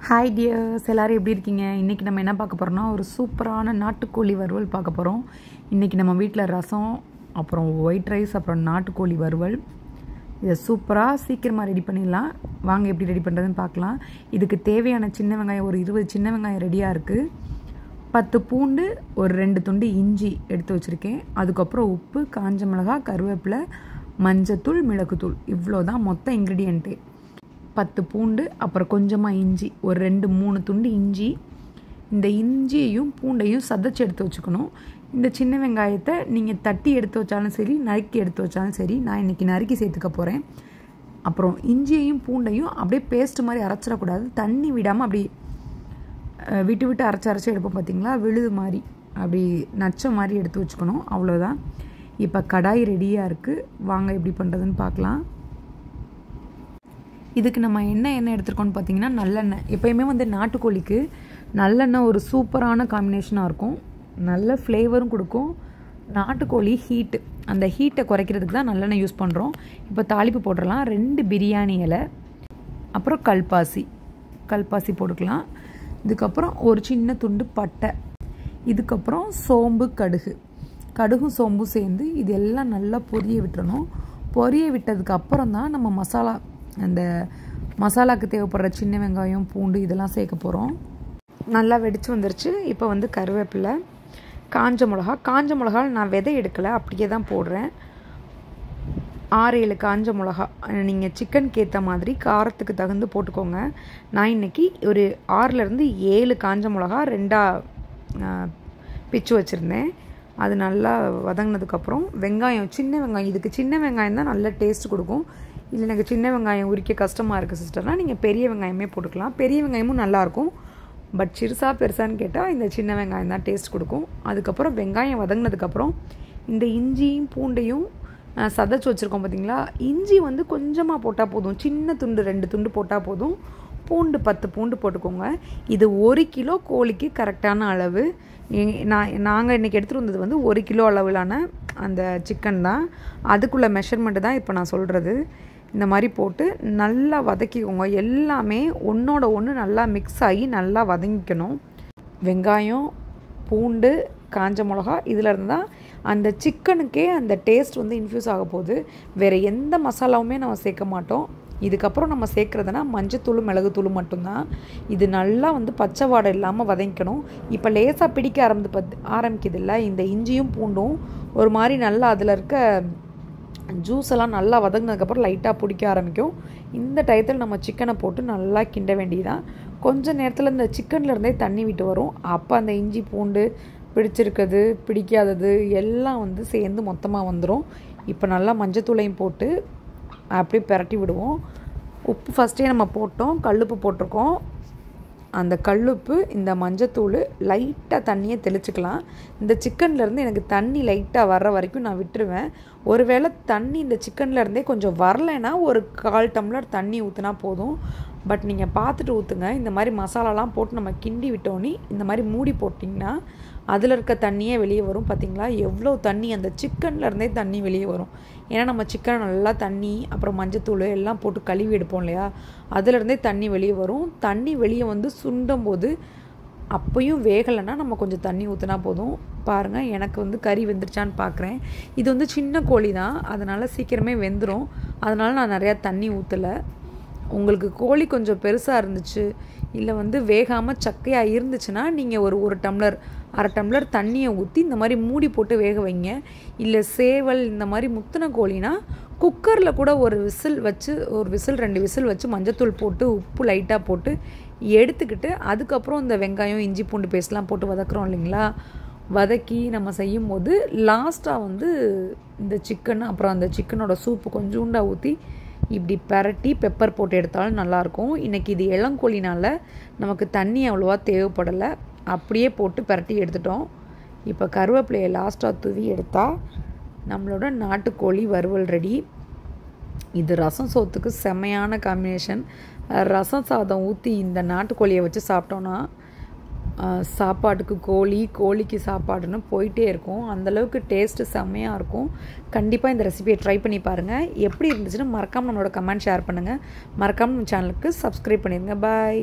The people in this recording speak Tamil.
ஹாய் டியர்ஸ், எல்லோரும் எப்படி இருக்கீங்க? இன்றைக்கி நம்ம என்ன பார்க்க போகிறோம்னா, ஒரு சூப்பரான நாட்டுக்கோழி வறுவல் பார்க்க போகிறோம். இன்றைக்கி நம்ம வீட்டில் ரசம், அப்புறம் ஒயிட் ரைஸ், அப்புறம் நாட்டுக்கோழி வறுவல். இதை சூப்பராக சீக்கிரமாக ரெடி பண்ணிடலாம். வாங்க எப்படி ரெடி பண்ணுறதுன்னு பார்க்கலாம். இதுக்கு தேவையான சின்ன வெங்காயம் ஒரு 20 சின்ன வெங்காயம் ரெடியாக இருக்குது. 10 பூண்டு, ஒரு 2 துண்டு இஞ்சி எடுத்து வச்சுருக்கேன். அதுக்கப்புறம் உப்பு, காஞ்ச மிளகாய், கருவேப்பிலை, மஞ்சத்தூள், மிளகுத்தூள், இவ்வளோ தான் மொத்த இன்க்ரீடியண்ட்டு. 10 பூண்டு, அப்புறம் கொஞ்சமாக இஞ்சி, ஒரு 2-3 துண்டு இஞ்சி. இந்த இஞ்சியையும் பூண்டையும் சதைச்சி எடுத்து வச்சுக்கணும். இந்த சின்ன வெங்காயத்தை நீங்கள் தட்டி எடுத்து வச்சாலும் சரி, நறுக்கி எடுத்து வச்சாலும் சரி. நான் இன்றைக்கி நறுக்கி சேர்த்துக்க போகிறேன். அப்புறம் இஞ்சியையும் பூண்டையும் அப்படியே பேஸ்ட் மாதிரி அரைச்சிடக்கூடாது. தண்ணி விடாமல் அப்படி விட்டு விட்டு அரைச்சி எடுப்போம் பார்த்தீங்களா, விழுது மாதிரி அப்படி நச்ச மாதிரி எடுத்து வச்சுக்கணும். அவ்வளோதான். இப்போ கடாய் ரெடியாக இருக்குது. வாங்க எப்படி பண்ணுறதுன்னு பார்க்கலாம். இதுக்கு நம்ம எண்ணெய் எடுத்துருக்கோன்னு பார்த்தீங்கன்னா நல்லெண்ணெய். எப்போயுமே நாட்டுக்கோழிக்கு நல்லெண்ணெய் ஒரு சூப்பரான காம்பினேஷனாக இருக்கும். நல்ல ஃப்ளேவரும் கொடுக்கும். நாட்டுக்கோழி ஹீட்டு, அந்த ஹீட்டை குறைக்கிறதுக்கு தான் நல்லெண்ணெய் யூஸ் பண்ணுறோம். இப்போ தாளிப்பு போட்டுடலாம். 2 பிரியாணி இலை, அப்புறம் கல்பாசி போட்டுக்கலாம். இதுக்கப்புறம் ஒரு சின்ன துண்டு பட்டை, இதுக்கப்புறம் சோம்பு, கடுகும் சோம்பும் சேர்ந்து இது எல்லாம் நல்லா பொரிய விட்டுறணும். பொரிய விட்டதுக்கு அப்புறம் தான் நம்ம அந்த மசாலாவுக்கு தேவைப்படுற சின்ன வெங்காயம், பூண்டு இதெல்லாம் சேர்க்க போகிறோம். நல்லா வெடித்து வந்துருச்சு. இப்போ கருவேப்பிலை, காஞ்ச மிளகா நான் விதை எடுக்கலை, அப்படியே தான் போடுறேன். 6-7 காஞ்ச மிளகா, நீங்கள் சிக்கனுக்கு ஏற்ற மாதிரி காரத்துக்கு தகுந்து போட்டுக்கோங்க. நான் இன்றைக்கி ஒரு 6-7 காஞ்ச மிளகா 2ஆக பிச்சு வச்சுருந்தேன். அது நல்லா வதங்கினதுக்கப்புறம் வெங்காயம், சின்ன வெங்காயம், இதுக்கு சின்ன வெங்காயம் தான் நல்ல டேஸ்ட் கொடுக்கும். இல்லை எனக்கு சின்ன வெங்காயம் உரிக்க கஷ்டமாக இருக்குது சிஸ்டர்னால் நீங்கள் பெரிய வெங்காயமே போட்டுக்கலாம். பெரிய வெங்காயமும் நல்லாயிருக்கும். பட் சிறுசாக பெருசான்னு கேட்டால் இந்த சின்ன வெங்காயம் தான் டேஸ்ட் கொடுக்கும். அதுக்கப்புறம் வெங்காயம் வதங்கினதுக்கப்புறம் இந்த இஞ்சியும் பூண்டையும் சதைச்சி வச்சுருக்கோம் பார்த்தீங்களா. இஞ்சி கொஞ்சமாக போட்டால் போதும். சின்ன துண்டு 2 துண்டு போட்டால் போதும். பூண்டு 10 பூண்டு போட்டுக்கோங்க. இது 1 கிலோ கோழிக்கு கரெக்டான அளவு. நாங்கள் இன்றைக்கி எடுத்துகிட்டு வந்தது 1 கிலோ அளவிலான அந்த சிக்கன் தான். அதுக்குள்ளே மெஷர்மெண்ட்டு தான் இப்போ நான் சொல்கிறது. இந்த மாதிரி போட்டு நல்லா வதக்கிக்கோங்க. எல்லாமே ஒன்றோட ஒன்று நல்லா மிக்ஸ் ஆகி நல்லா வதங்கிக்கணும். வெங்காயம், பூண்டு, காஞ்ச மிளகா, இதில் இருந்தால் அந்த சிக்கனுக்கே அந்த டேஸ்ட் இன்ஃப்யூஸ் ஆக போகுது. வேறு எந்த மசாலாவுமே நம்ம சேர்க்க மாட்டோம். இதுக்கப்புறம் நம்ம சேர்க்குறதுனா மஞ்சத்தூள், மிளகுத்தூள் மட்டும்தான். இது நல்லா பச்சை வாடை இல்லாமல் வதங்கிக்கணும். இப்போ லேசாக பிடிக்க ஆரம்பிக்குதில்ல, இந்த இஞ்சியும் பூண்டும் ஒரு மாதிரி நல்லா அதில் இருக்க ஜூஸ் எல்லாம் நல்லா வதங்கினதுக்கப்புறம் லைட்டாக பிடிக்க ஆரம்பிக்கும். இந்த டயத்தில் நம்ம சிக்கனை போட்டு நல்லா கிண்ட வேண்டியதான். கொஞ்சம் நேரத்தில் இந்த சிக்கன்லேருந்தே தண்ணி விட்டு வரும். அப்போ அந்த இஞ்சி பூண்டு பிடிச்சிருக்கிறது பிடிக்காதது எல்லாம் சேர்ந்து மொத்தமாக வந்துடும். இப்போ நல்லா மஞ்சத்தூளையும் போட்டு அப்படியே பிரட்டி விடுவோம். உப்பு ஃபஸ்ட்டே நம்ம போட்டோம், கல்லுப்பு போட்டிருக்கோம். அந்த கல்லுப்பு, இந்த மஞ்சத்தூள், லைட்டாக தண்ணியை தெளிச்சுக்கலாம். இந்த சிக்கன்லேருந்து எனக்கு தண்ணி லைட்டாக வர்ற வரைக்கும் நான் விட்டுருவேன். ஒருவேளை தண்ணி இந்த சிக்கன்லேருந்தே கொஞ்சம் வரலைன்னா ஒரு 1/4 டம்ளர் தண்ணி ஊற்றினா போதும். பட் நீங்கள் பார்த்துட்டு ஊற்றுங்க. இந்த மாதிரி மசாலாலாம் போட்டு நம்ம கிண்டி விட்டோன்னே இந்த மாதிரி மூடி போட்டிங்கன்னா அதில் இருக்க தண்ணியே வெளியே வரும். பார்த்திங்களா எவ்வளோ தண்ணி, அந்த சிக்கன்லேருந்தே தண்ணி வெளியே வரும். ஏன்னா நம்ம சிக்கனை நல்லா தண்ணி, அப்புறம் மஞ்சத்தூள் எல்லாம் போட்டு கழுவி எடுப்போம் இல்லையா, அதிலேருந்தே தண்ணி வெளியே வரும். தண்ணி வெளியே சுண்டும் போது அப்போயும் வேகலைன்னா நம்ம கொஞ்சம் தண்ணி ஊற்றினா போதும். பாருங்கள், எனக்கு கறி வெந்துருச்சான்னு பார்க்குறேன். இது சின்ன கோழி தான், அதனால் சீக்கிரமே வெந்துடும். அதனால் நான் நிறையா தண்ணி ஊற்றலை. உங்களுக்கு கோழி கொஞ்சம் பெருசாக இருந்துச்சு, இல்லை வேகாமல் சக்கையாக இருந்துச்சுன்னா நீங்கள் ஒரு டம்ளர் 1/2 டம்ளர் தண்ணியை ஊற்றி இந்த மாதிரி மூடி போட்டு வேக வைங்க. இல்லை சேவல் இந்த மாதிரி முத்தின கோழினா குக்கரில் கூட ஒரு விசில் 2 விசில் வச்சு மஞ்சத்தூள் போட்டு உப்பு லைட்டாக போட்டு எடுத்துக்கிட்டு அதுக்கப்புறம் இந்த வெங்காயம், இஞ்சி பூண்டு பேஸ்ட்லாம் போட்டு வதக்குறோம் இல்லைங்களா, வதக்கி நம்ம செய்யும் போது லாஸ்ட்டாக இந்த சிக்கன், அப்புறம் அந்த சிக்கனோட சூப்பு கொஞ்சோண்டா ஊற்றி இப்படி பரட்டி பெப்பர் போட்டு எடுத்தாலும் நல்லாயிருக்கும். இன்றைக்கி இது இளங்கோழினால் நமக்கு தண்ணி அவ்வளோவா தேவைப்படலை. அப்படியே போட்டு பரட்டி எடுத்துட்டோம். இப்போ கருவேப்பிலையை லாஸ்ட்டாக தூவி எடுத்தால் நம்மளோட நாட்டுக்கோழி வறுவல் ரெடி. இது ரசம் சோத்துக்கு செம்மையான காம்பினேஷன். ரசம் சாதம் ஊற்றி இந்த நாட்டுக்கோழியை வச்சு சாப்பிட்டோன்னா சாப்பாட்டுக்கு கோழிக்கு சாப்பாடுன்னு போயிட்டே இருக்கும். அந்தளவுக்கு டேஸ்ட்டு செம்மையாக இருக்கும். கண்டிப்பாக இந்த ரெசிபியை ட்ரை பண்ணி பாருங்கள். எப்படி இருந்துச்சுன்னு மறக்காமல் நம்மளோட கமெண்ட் ஷேர் பண்ணுங்கள். மறக்காமல் நம்ம சேனலுக்கு சப்ஸ்கிரைப் பண்ணிடுங்க. பாய்.